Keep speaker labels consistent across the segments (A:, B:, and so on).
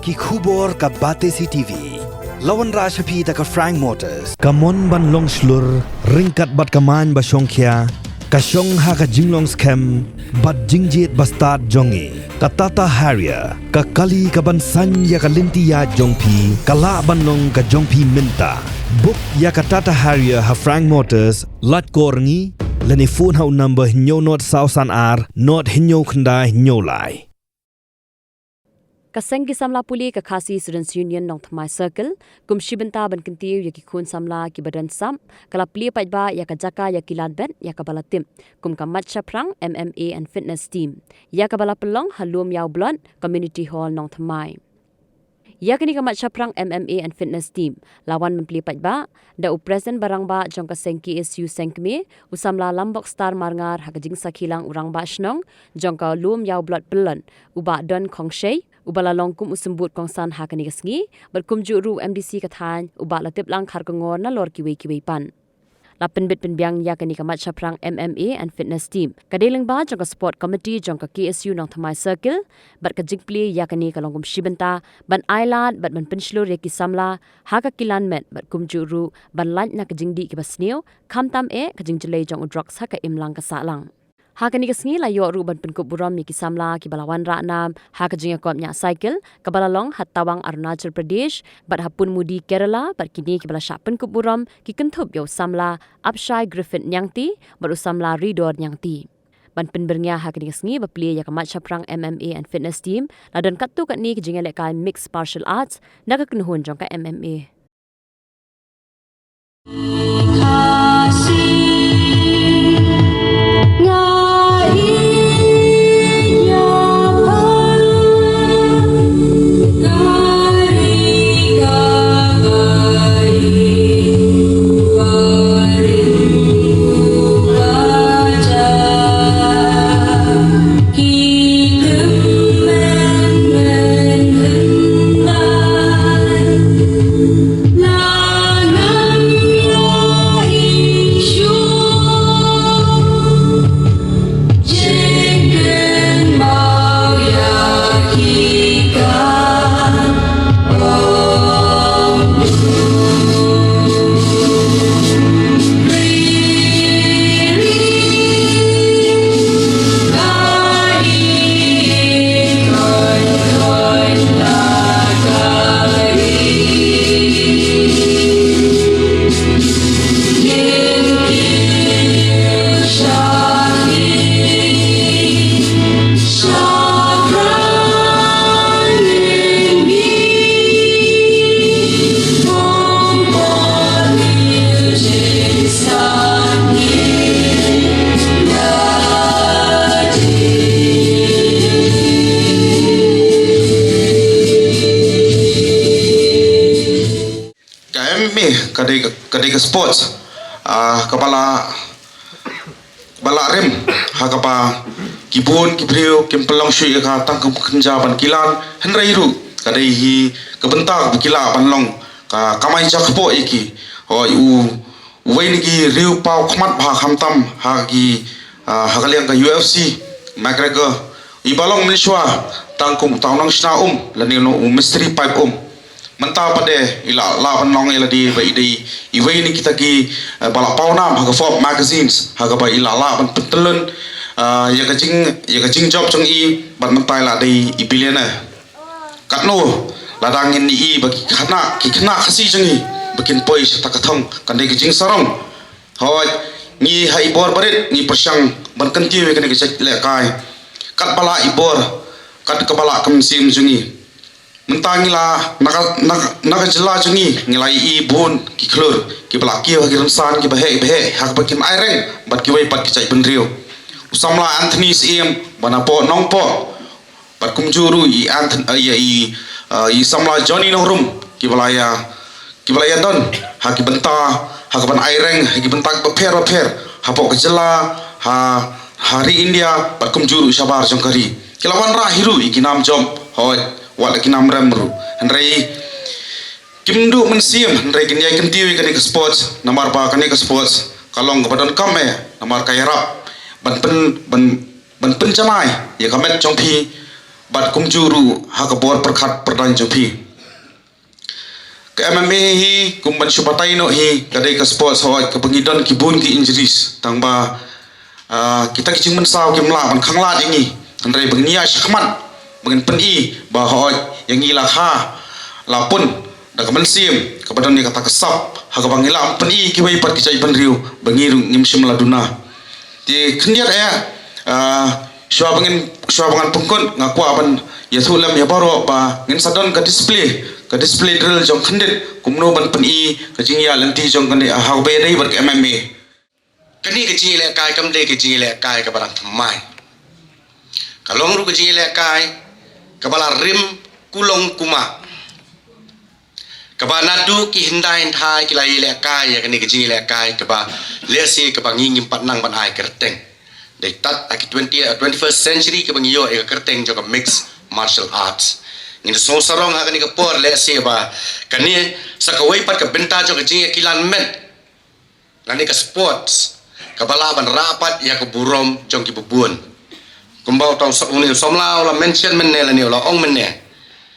A: ki khubor ka Batesi TV. Lawan Rashapi ta ka Frank Motors. Kamon ban long slur ringkat bat kaman ba Shongkhia. Ka Shong ha ka Jinglong scam bat jingjit bastard jongi. Ka Tata Harrier ka kali ka ban san ya ka lintia jongpi. Ka la ban long ka jongpi minta. Book ya ka Tata Harrier ha Frank Motors lat korngi. Lani phone hau number hinyo not sausan ar not hinyo khandai hinyo lai.
B: Kaseng samla puli ka Khasi Students Union nong Thamai Circle kum shibenta ban kentiu ya ki khun samla ki badan sam kala pli pajba ya ka jaka ya kilan ben ya ka bala tim kum ka matcha prang MMA and fitness team ya ka bala pelong halum yaw blon community hall nong Thamai ya kini ka matcha prang MMA and fitness team lawan mempli pajba da u present barang ba jong ka sengki isu sengkme usamla lambok star marngar hakajing sakhilang urang ba shnong jong ka lum yaw blot pelon uba don khongshay ubala longkum usembut kongsan hakani kasngi berkum juru MDC kathan ubala tip lang khar kongor na lor kiwe pan lapin bit penbyang yakani kamat chaprang MMA and fitness team kadeling ba jong sport committee jong ka KSU nong Thamai Circle bar ka jingpli yakani kalongkum shibenta ban island bat ban penslur yaki samla haka kilan met berkum juru ban lan na ka jingdi ki basneu khamtam e ka jingjlei jong drugs haka imlang ka salang Hakani kasngi la yo ruban penkup buram mi kisamla ki balawan ranam haka jinga kop nya cycle ka balalong hattawang Arunachal Pradesh bat hapun mudi Kerala bat kini ki bala syak penkup buram ki kentup yo samla Upshai Griffin nyangti baru samla Ridor nyangti ban penbernya hakani kasngi bapli ya kamat chaprang MMA and fitness team la dan kattu kat ni ki jinga lek kai mixed martial arts naga knuhun jong ka MMA
C: kadai sports kepala rem hakapa kibun kibriu kimpelong shui ka tangkum kenjaban kilan henrai ru kadai hi kebentak kila panlong ka kamai jakpo iki ho u wain ki riu pau khmat bha khamtam ha ki hakaliang ka UFC McGregor ibalong mishwa tangkum taunang sna lani no misteri pipe mentah pada ila lawan long ila di bai di iwei ni kita ki balak pauna haga Forbes magazines haga bai ila lawan pentelun ya kacing job chung i ban mentai la di ibiliana katno ladangin ni i bagi kena khasi chung i bikin poi serta kathong kan dei kacing sarong hoi ni hai bor barit ni persang ban kenti we kan kecek le kai kat bala ibor kat kepala kemsim chung i mentangila naga jela jungi ngilai i bun ki klur ki belaki ki ramsan ki behe hak bakin aireng bat ki wai pat ki cai benrio usamla Anthony sim banapo nongpo bat kumjuru i Anthony i samla Johnny nongrum ki balaya don hak ki benta hak ban aireng ki bentak beper hapok ke jela hari India bat kumjuru sabar jongkari kilawan ra hiru i kinam jom hoi wala kinam ramru henry kimdu mensiam henry kinyai kentiwi kani ke sports namar pa kani ke sports kalong kepadan kame namar kayarap ban pen jamai ya kamet jongpi bat kum juru ha ka bor perkhat perdan jopi ke MMA hi kum ban supatai no hi kadai ka sports hoi ka pengidon ki bun ki injuries tang ba kita ki chingman saw ki mla ban khangla jingi andrai bengnia shakman bengen peni ba hoi yang ila ha lapun da ka mensim ka badan ni kata kesap ha ka bangila peni ki wai pat ki chai ban riu bengiru ngim simla duna ti khndiat ya Syuabangan pengkon ngaku aban ya sulam ya baro ba ngin sadon ka display drill jong khandit kumno ban peni ka jingya lanti jong kan ha be dai bar MMA kani ka jingi le kai kam de ka jingi le kai ka barang thamai kalong ru ka jingi le kai ka bala rim kulong kuma ka ba nadu ki hindai thai ki lai le kai ya kani ka jingi le kai ka ba le si ka ba nging pat nang ban ai kerteng they tat aki 21st century ke bang yo e kerteng jo ka mix martial arts ni so sarong ha ni ka por le se ba kani sa ka wai pat ka benta jo ka jing kilan men lani ka sports ka bala ban rapat ya ka burom jong ki bubun kumbau tau sa uni somla la mention men ne lani la ong men ne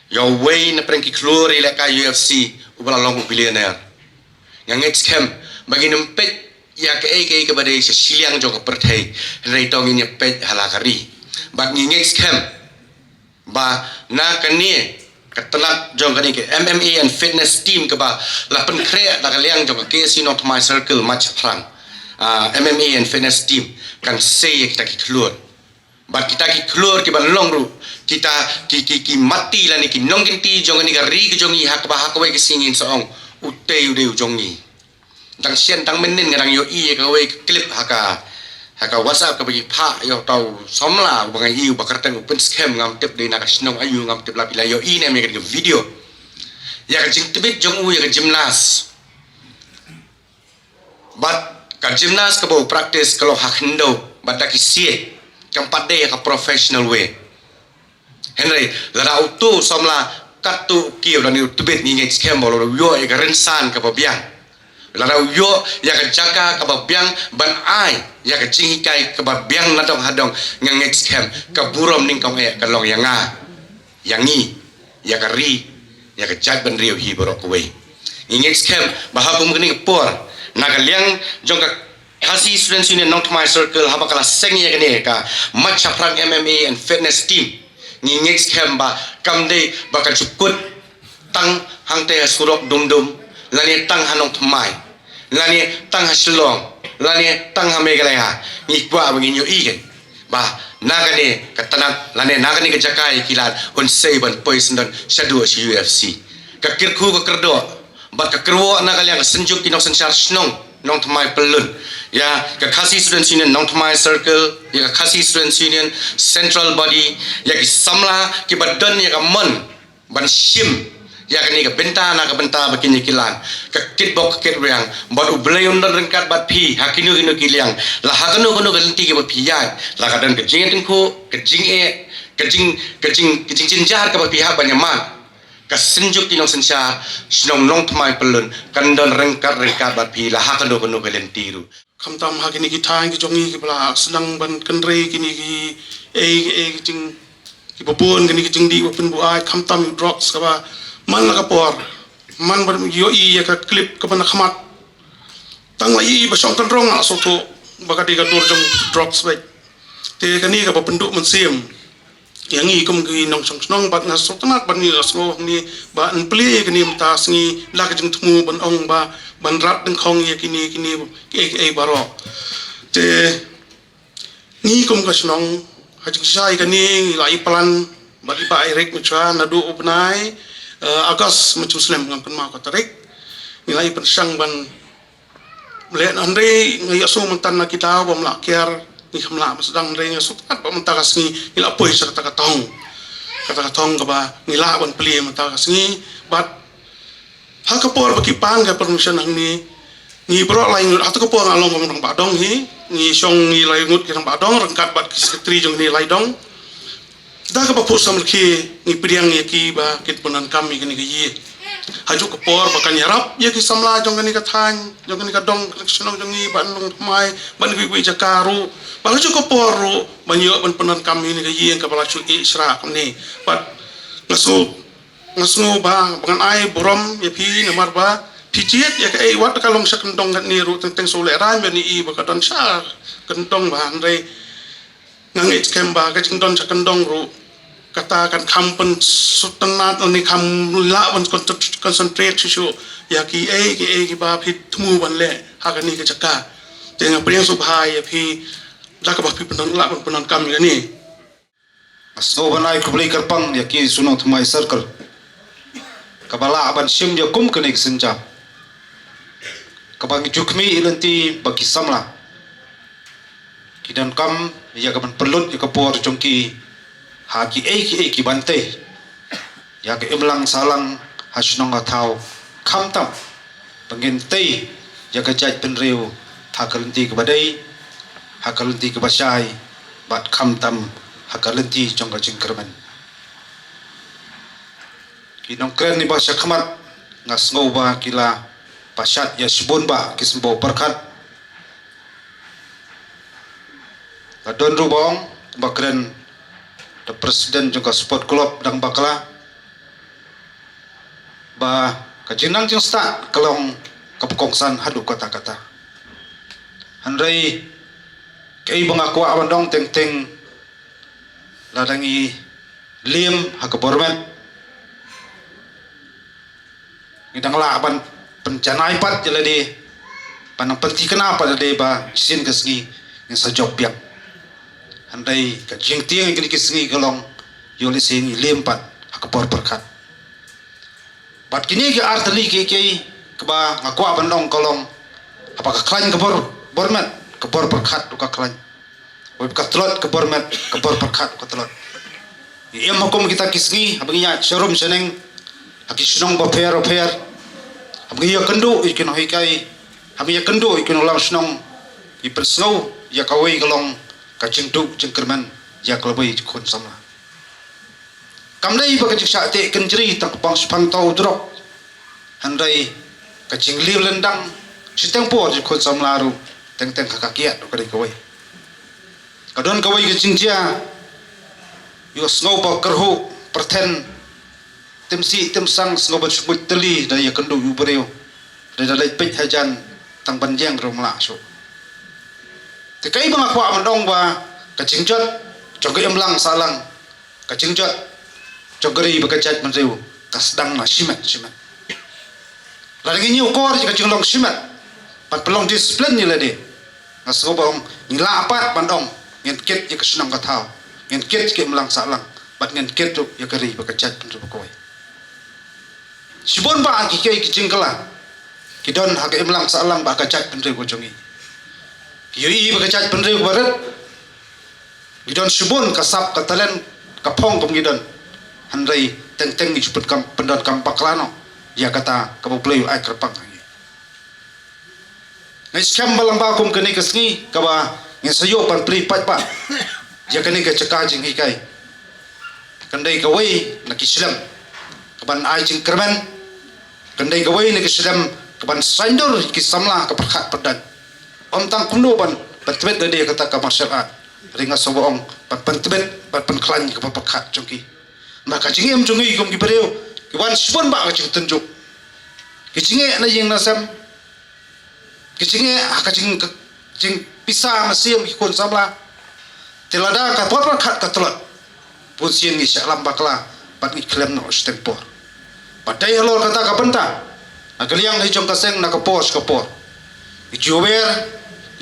C: yo wai na preng ki klori le ka UFC ubala long billionaire yang scam bagi nempet ya ke badai siliang jong perthai rai tong ini pet halakari bak nging scam ba na kani katelak jong kani ke MMA and fitness team ke ba la pen kre da liang jong ke si not my circle match prang MMA and fitness team kan say kita ki keluar bat kita ki keluar ke ba long ru kita ki mati la ni ki nong kinti jong ni ka ri ke jong ni hak ba hak we ke singin soong utei ude jong ni dang sian dang menin ngarang yo i ka we clip haka WhatsApp ka bagi pha yo tau somla bangai iu bakartang open scam ngam tip de na kasnong ayu ngam tip la pila yo i ne me ka video ya ka jing tibit jong u ya ka gymnast but ka gymnast ka bo practice kalau hakhndo but da ki sie kampat de ka professional way Henry la auto somla katu kiu dan tibit ni ngek scam bo yo e ka rensan ka babian larau yo ya ka jaka ka babiang ban ai ya ka jingi kai ka babiang nadong hadong ngeng scam ka burom ning kong e ka long yanga yangi ya ka ri ya ka jat ban riu hi borok we ngeng scam bahag kum kini por na ka liang jong ka Khasi Students Union North My Circle haba kala seng ya kini ka matcha prang MMA and fitness team ngeng scam ba kam de ba ka chukut tang hang te surok dum lani tang hanong thmai lani tang haslong lani tang hame galaya ni kwa bangin yo igen ba nagane katanak lani nagane ka jakai kilat on seven poison dan shadu si UFC ka kirku ka kerdo ba ka kerwo nagalyang senjuk kinok sensar snong nong thmai pelun ya ka Khasi Students Union nong thmai circle ya ka Khasi Students Union central body ya ki samla ki badan ya ka mon ban shim ya kini ka benta bakini kilan ka kitbok ka kitriang bot ublayon dan rengkat bat pi hakinu kinu kiliang la hakanu kunu galenti ke pi ya la kadan ke jing tengku ke jing jinjar ka pi ha banyaman ka senjuk tinong sensar snong long thmai pelun kan don rengkat bat pi la hakanu kunu galenti ru
D: kamtam hakini kita ki jongi ki bla senang ban kenre kini ki jing ki bobon kini ki jing di open bu ai kamtam drugs ka ba man la kapor man bar yo i ya ka clip ka bana khamat tang la i ba song kan rong so to ba ka di ka dur jong drops ba te ka ni ka ba penduk man sim yang i kum ki nong song nong ba na so tanak ban ni so ni ba an play ka ni ta sngi la ka jing thmu ban ong ba ban rat deng khong ya kini ke baro te ni kum ka snong ha jing sai ka ni la i plan ba i ba irek mu cha na du upnai Agas macam Islam dengan penma kata tarik nilai pensang ban melihat andre ngaya so mentan na kita bom lakiar ni kamla sedang andre ngaya so tak bom takas ni ila poi serta katong ka ba nila ban peli mentakas ni bat hakapor bagi pan ka permission ang ni bro lain atau kapor ngalong ngomong badong ni song ni lai ngut kirang badong rengkat bat sekretari jong ni lai dong dah ke bapus sama ki ni priang ya ki ba kit punan kami kini ki hajuk kepor bakan yarap ya ki samla jong ni kathan jong ni kadong senong jong ni ban long mai ban gui jakaru ba hajuk kepor ru ban yo ban penan kami ni ka yeng ka bala chu isra ni bat ngasu ba bangan ai borom ya pi namar ba pijiet ya ka wat ka long sak kendong ni ru teng sole ran ben ni ba ka don sa kendong ba andre ngangit kemba ka jingdon sak kendong ru katakan kampen sutenat ni kam lawan konsentrate sisu ya ki ba pi temu ban le hakani ke jaka dengan priang subhai ya pi jaka ba pi penan kami ni
E: so banai ku beli kerpang ya ki sunong thumai circle kabala aban sim ya kum kenik senja kabang jukmi ilanti baki samla kidan kam ya kaban pelut ya kapor jongki haki ki bante ya ke imlang salang hasnong athau khamtam pengin tei ya ke jaj penriu hakalenti ke badai hakalenti ke basai bat khamtam hakalenti jong ka jingkerman kinong kren ni ba syakhamat ngas ngau ba kila pasat ya sibun ba kisbo perkat kadon rubong bakren the presiden juga sport club dang bakala ba kajinang jing start kalong kapkongsan hadu kata-kata handai kei bangaku abandong teng ladangi lim hakabormen ngidang laban pencanai pat jelade panang penti kenapa jelade ba sin kesngi yang sajok biak handai ka jing tiang kini kisngi galong yole singi lempat hakapor perkat bat kini ke arteli ke ba ngaku abandong kolong apakah klan kebor bormet kebor perkat uka klan web katlot kebor met kebor perkat katlot ia makom kita kisngi abaginya serum seneng akisnong ba fair abaginya kendu ikin hoikai abaginya kendu ikin ulang senong ipensau ya kawai galong kacing tu jengkerman ya kelabai kon sama kamdai ba kacing sakte kenjeri tak pang sepantau drop handai kacing liu lendang siteng po kon sama laru teng kakakiat kadai kawai kadon kawai kacing dia yo snow ba kerhu perten temsi temsang snow ba subut teli daya kendu yu bereu daya pej hajan tang banjang romla so tekai bang aku amandong ba kacingcot jogai emlang salang kacingcot jogeri bekacat menreu kasdang na simet lagi ni ukor kacing long simet pat pelong disiplin ni lade ngaso bang ni lapat bandong ngent ya kesenang kathau ngent ke emlang salang bat ngent tu ya geri bekacat menreu koi sibon ba ki kicing kala kidon hak emlang salang ba kacat menreu gojongi yui bagajat penreu barat gidon subun kasap katalen kapong kum gidon handai teng ni cepet kam pendon kam paklano ya kata kamu play ai kerpang ngai skam balang ba kum kene kesni kaba ngai sayo pan play pat pa ya kene ke cekah jing hikai kandai kawai nak islam kaban ai jing kerman kandai kawai nak islam kaban sandur kisamla kaperkat pedan om tang kuno ban patbet dia kata ka martial art ringa sobong patbet pat penklan ke papakat jongki maka jingem jongi kom ki bereu ki wan spon ba ka jing tunjuk ki jinge na jing nasam ki jinge ka jing pisah masim ki kon sabla telada ka papakat ka telot pun sien ni syalam bakla pat ni klem no stempor padai halor kata ka benta agaliang hi jong kaseng na ka pos ijuwer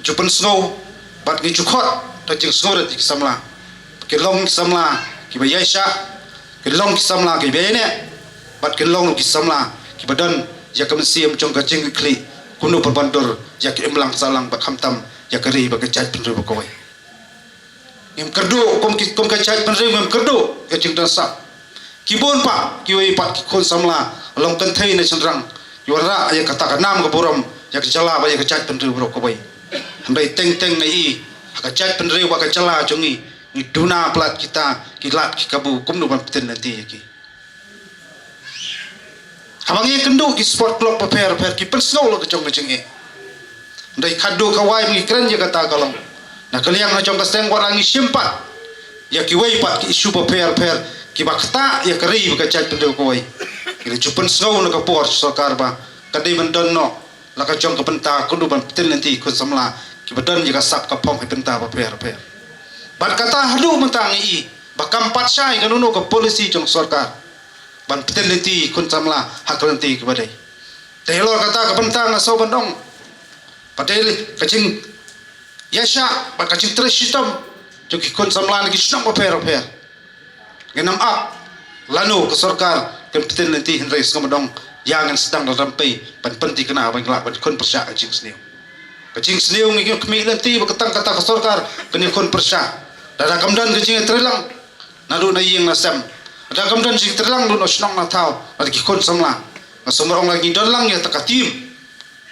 E: jupen snow bat ni jukot tajing snow rat samla kelong samla ki bayaisha kelong samla ki bayane bat kelong ki samla ki badan ya kam siam jong kacing kli kunu perbandor ya ki emlang salang bat khamtam ya kari ba kacaj penru bakoi im kerdu kom kacaj penru im kerdu ya jing dansa kibon pa ki wei pat ki kon samla long kan thai na chandrang yora ya kata kanam ka borom ya kecala ba ya kacaj penru bakoi handai teng nai kacaj penru ba kacala jongi ni duna plat kita kilat ki kabu kumnu ban peten nanti ki Habangi kendu ki sport club paper ki pensau lo kecong keceng e. Ndai kado kawai ngi keren je kata kalong. Na kaliang na jong kasteng warangi simpat. Ya ki wei pat ki isu paper ki bakta ya keri bakacat pendu koi. Ki cupen sngau na kapor sarkar ba. Kadai mendon no la ka jong ka penta kundu ban petil nanti kun samla ki badan je ka sap ka pom he penta paper. Ban kata hadu mentangi i bakam pat syai kanunu ka polisi jong sarkar. Ban petel nanti kun samla hak nanti kepada. Telor kata ka penta na so bandong. Padahal kacing yasha ba kacing tres system jong ki kun samla ni ki snong paper. Genam up lanu ke sarkar kan petel nanti henry skamadong yang sedang dalam pay pan penti kena ban kelak ban kun persya kacing sniu. Kacing sniu ngi kemi nanti bakatang kata ke sarkar kini kun persya. Dada kamdan kacing terlang nadu na yeng nasam. Ada kamdan sing terlang lu snong na tau ada ki kun samla. Ngasomrong lagi dalang ya takatim.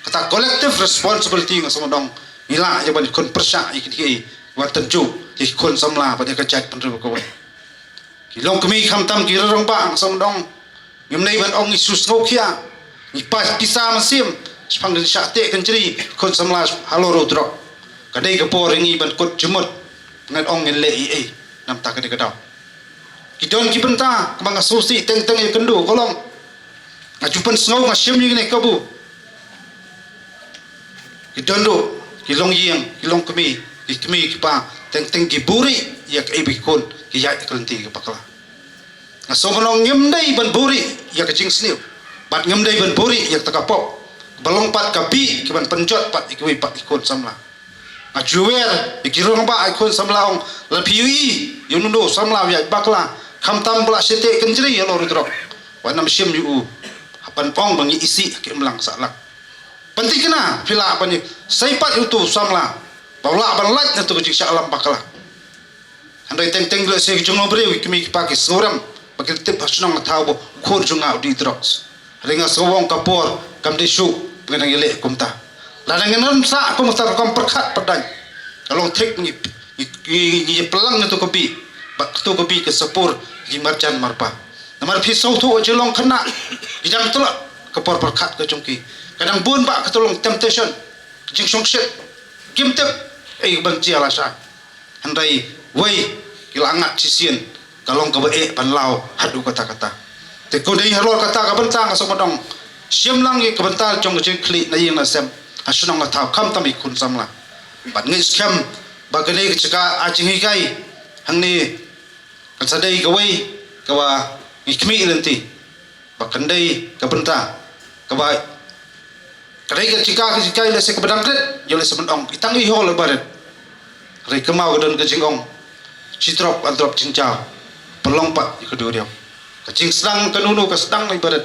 E: Kata collective responsibility ngasomdong ila ya ban kun persya ikhi wa tenju ki kun samla pada kacak penru ko. Ki long kemi kham tam ki rong ba ngasomdong ngem nei ban ong isus ngau khia ni pas pisa masim spang den syate kan ceri kun samla haloro drop. Kadai ke por ngi ban kut jumut ngan ong ngel le i nam ta kadai kadau. Kidon ki benta kemang asusi teng-teng e kendu kolong ngajupan sngau ngasyem ni ne kabu kidon do kilong yeng kilong kemi ki pa teng-teng ki buri yak e bikon ki ya klenti ki pakla ngasomonong ngemdai ban buri yak jing sniu bat ngemdai ban buri yak takapop balong pat kapi ki ban penjot pat ikwi pat ikon samla ngajuwer ikirong ba ikon samla ong la piui yunundo samla ya bakla kham tam bla sete kenjri alo rudro wanam syem yu hapan pong bangi isi ke melang salak penting kena pila bani saipat itu samla baula ban laj tu ke sya alam bakala andai teng le se jong brew kimi paki soram bakil tip hasnong thau bo khor junga di drox ringa sowong kapor kam de shu ngenang ile kumta la ngenom sa ko mustar kom perkhat padai kalong trik ni pelang tu kopi bak tu kopi ke sepur di marjan marpa namar pisau tu jelong kena dijam tulak kepor perkat ke jongki kadang bun bak ketolong temptation jing song shit kim tep ban cia la sa handai wei kilangat sisien kalong ke be pan lau hadu kata-kata te ko dei harol kata ka bentang ka somodong siam lang ye ke bentar jong jing kli na yeng na sem asunong na tau kam tam ikun samla ban ngi scam bagale ke caka ajing kai hangni kan sadai kawai kawa ikmi nanti bakandai kabenta kawa kadai ka cika le se kabadang kret jole semendong itang iho lebaret re kemau dan kecingong citrop antrop cincau pelompat kedua dia kecing sedang kanunu ka sedang ibarat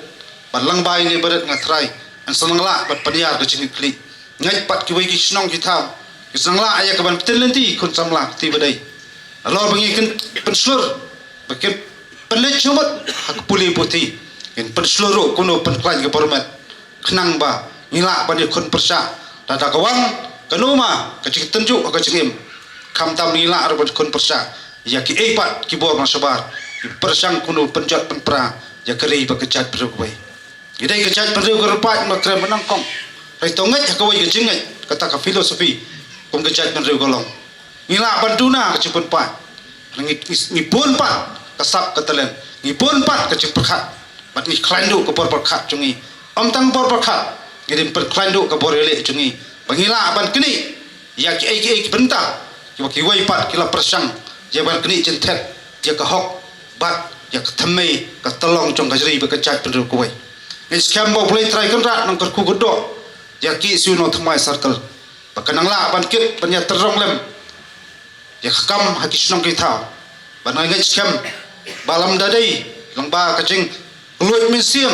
E: balang bai ni ibarat ngatrai an senang la bat padiar kecing kli ngai pat ki wei ki snong ki tham ki senang la aya kaban petel nanti kun samla ti badai alor bangi kan penslur bakin pelet cumut hak puli putih in penslur kuno penklain ke pormat kenang ba ngila bani kun persya dada kawang kanuma kecing tenju kecing im kam tam ngila ar kun persya ya ki epat ki bor masabar persang kuno penjat penpra ya keri bakejat berkuai idai kejat berku rupat makre menangkong rai tongat kawai kecing kata ka filosofi kum kejat berku golong ngila banduna kecing penpat ngipun pat kasap ketelen ngipun pat kecing perkhat bat ni klandu ke bor perkhat cungi om tang bor perkhat ngirim per klandu ke bor ele cungi bangila ban kini ya ki bentang ki wai pat kila persang je ban kini centet je ka hok bat ya ka thamei ka tolong cong gajri be kecat penru kuai ni scam bo play try kan rat nang ku godo ya ki suno thamai circle bakanang la ban kit panya terong lem ya kam haki sunong kita banai ngai scam balam dadai longba kacing luit misiam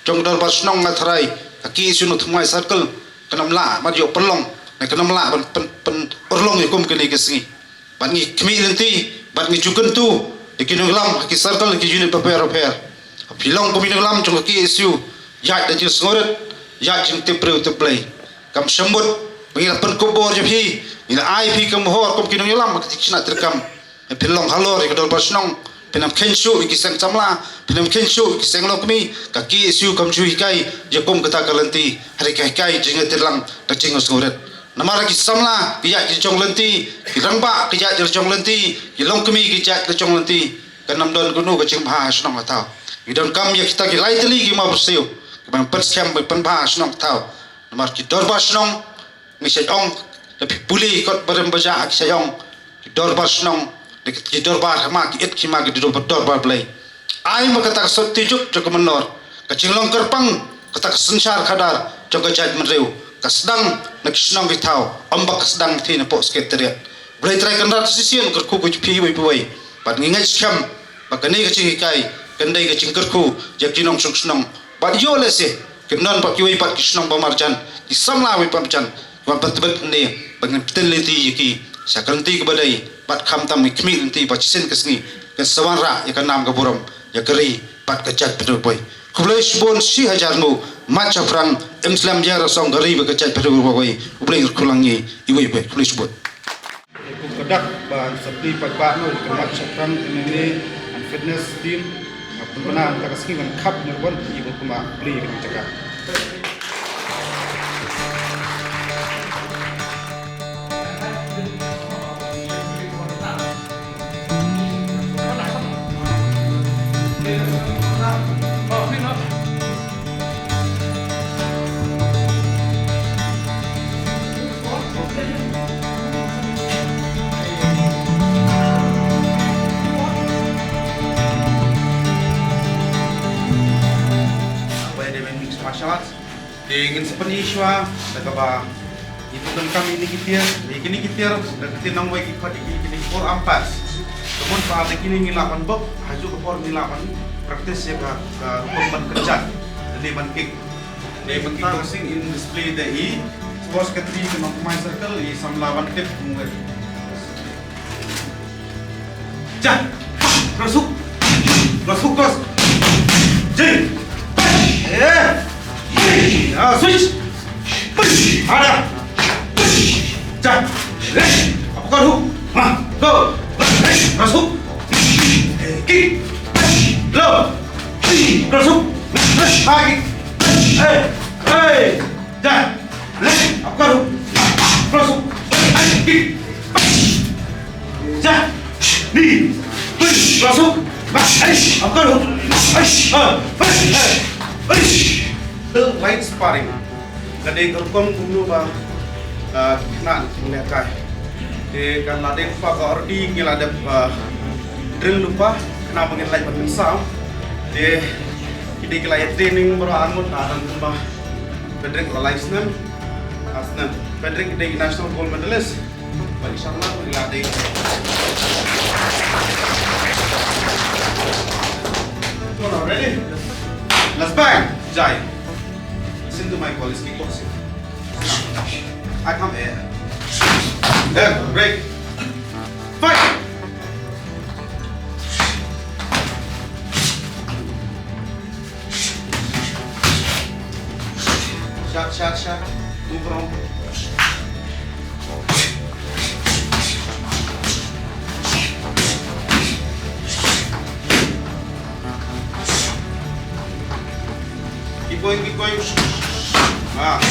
E: jong dal pas sunong ngathrai haki suno thumai circle kanam la ma yo pelong na kanam la pen perlong yo kum kini kesingi ban ngi kmi lenti ban ngi juken tu dikinung lam haki circle ki unit paper pilong kuminung lam jong ki isu ya da jis ngoret ya jing te preu te play kam sambut bangila pen kubor je phi ila ai phi kam hor kom kinung lam ki china terkam pilong halor ke dol pasnong penam kenshu ikisang samla penam kenshu ikisang lokmi kaki isu kamchu hikai yakum kata kalanti hari kai jingatirlang racingos ngoret namara ki samla ki ya ki chong lenti ki rangba ki ya jong lenti ki longkmi ki ja ki chong lenti kanam don gunu ka ching bha snong atau ki don kam ya kita ki laitli ki ma buseu ki bang pet scam pen bha snong atau namar ki dorba snong mi se ong tapi puli kot barem baja ak sayong ki dorba snong ki dorba ma ki et ki ma ki dorba play ai ma kata sot tijuk jok menor ka jinglong kerpang kata sensar khadar jok jaj menreu kasdang nakisnong kitau ambak kasdang thi na po sekretariat boleh try kan rat sisian kerku ku pi bai bai pat ngingai scam bakani ka cing kai kendai ka cing kerku jak jinong snong pat yo le se kimnon pat ki pat kisnong pamarjan ki samla wi pamarjan wa pat bet ne bangan teliti ki sakranti ke badai pat kham tam khmi nanti pat sen kasngi ke sawanra ya kan nam ka buram ya keri pat ka jat pedu boy kulai bon si hajar nu macha frang Islam jara song gari bekecai pedu boy ubleng kulangi iwe be kulai bon
F: kedak ban seperti pak nu kemat frang ini fitness team pembenahan tak kasih kan cup nyerbon ibu kuma beli kan cakap ingin seperti iswa kata itu dan kami ini kitir dan ketinang wai kipat ini por ampas kemudian pada kini ngilapan bob haju ke por ngilapan praktis ya ke rumah kerja jadi mankik sing in display dai sports katri ke main circle i samlawan tip mungkin jah masuk kos jeng switch ada cak apa kau go masuk kick low masuk lagi cak apa kau masuk kick cak ni masuk apa kau lain sparring kadai kerkom kuno ba kena lekai kan lade pa ka ordi ngilade drill lupa kena mangin lain patin sam de kide kilai training bro anmut aran ba Pedrik license asna Pedrik kide national gold medalist ba inshallah ngilade ready let's bang jai listen to my call, it's kickboxing. I come here. Then, break. Fight! Shot. Move around. Keep going. Ah.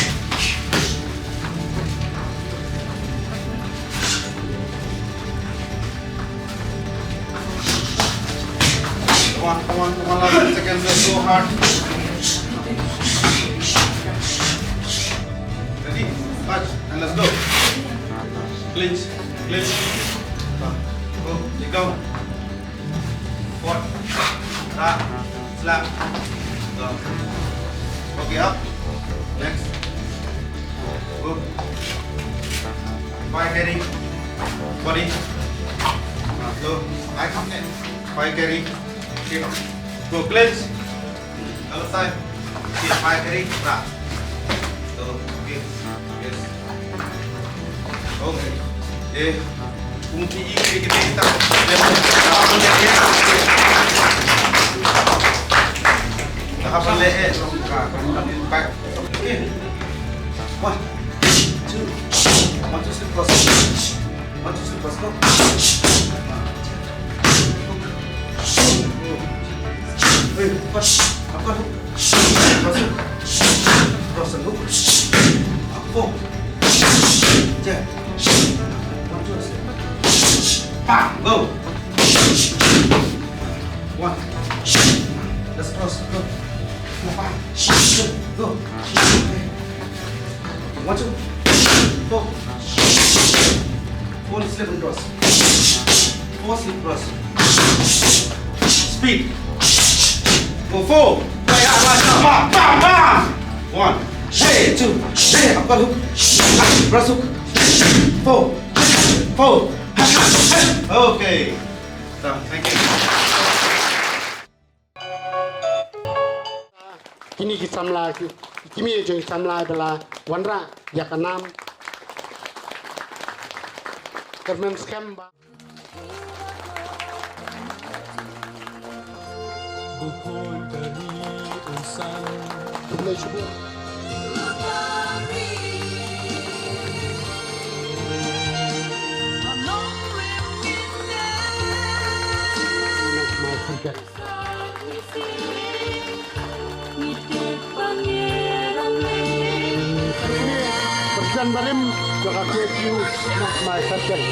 F: Come on, last seconds, let's go hard. Ready? Touch, and let's go. Clinch. Go, let go. Forward. Slap. Go. Okay, up. Next. Go. Five carry. Body. Go. I come in. Five carry. Kick. Go cleanse. Other side. Kick. Five carry. Drop. Go. Okay. Yes. Okay. Yeah. Kunci ini kita Tahap leher back. Okay. 1, 2, 1, 2, step cross. 1, 2, step cross. Go. Apa? Cross and hook. Four. Jab. 1, 2, bam, go. 1. Let's cross. Go. 4, 5. Go. 1, 2, 4. 4 slip and cross. 4 slip cross. Speed. Go 4. Bam, bam, bam. 1. Hey, 2. Hey, I've got hook. Cross hook. 4. 4. Okay. Done. Thank you.
G: Kini kita samla kimi jeng samla bela wanra yakanam kermen scam ba
H: Bukod dari unsan
G: kumlay shubu my contact Persian balim jaga keju my circle